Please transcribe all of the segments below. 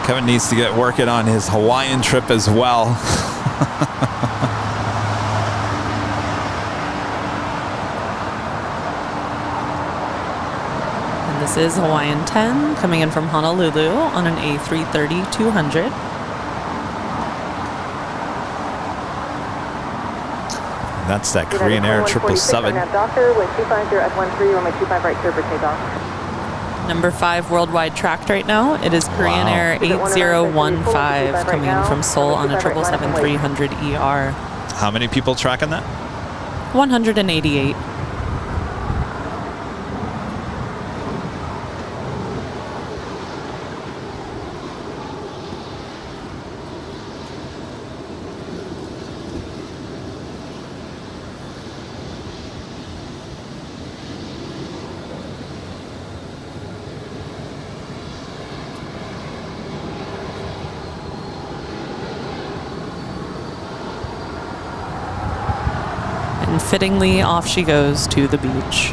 Kevin needs to get working on his Hawaiian trip as well. And this is Hawaiian 10 coming in from Honolulu on an A330-200. That's that Korean Air 777. Doctor with 250 at 13, runway 25 right, clear for takeoff. Number 5 worldwide tracked right now. It is Korean Air 8015 coming in from Seoul on a 777-300ER. How many people tracking that? 188. And fittingly, off she goes to the beach.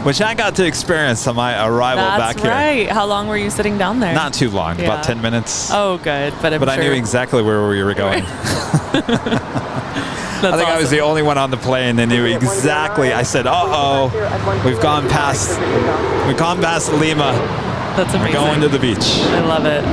Which I got to experience on my arrival back here. That's right. How long were you sitting down there? Not too long, about 10 minutes. Oh, good. But I knew exactly where we were going. I think I was the only one on the plane that knew exactly. I said, uh-oh, we've gone past Lima. That's amazing. We're going to the beach. I love it.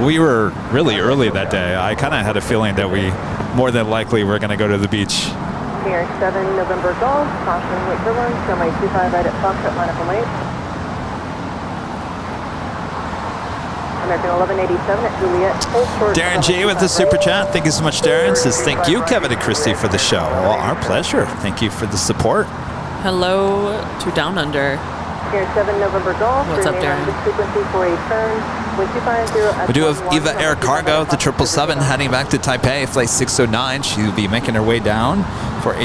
We were really early that day. I kind of had a feeling that we more than likely were going to go to the beach. Here, 7 November Golf, caution, wait turbulence, runway 25 right at Foxtrot, line up and wait. American 1187 at Juliet. Darren J with the super chat. Thank you so much, Darren. Says, thank you, Kevin and Christy, for the show. Well, our pleasure. Thank you for the support. Hello to Down Under. Here, 7 November Golf. What's up, Darren? Frequency for a turn. We do have Eva Air Cargo, the 777, heading back to Taipei, flight 609. She'll be making her way down for a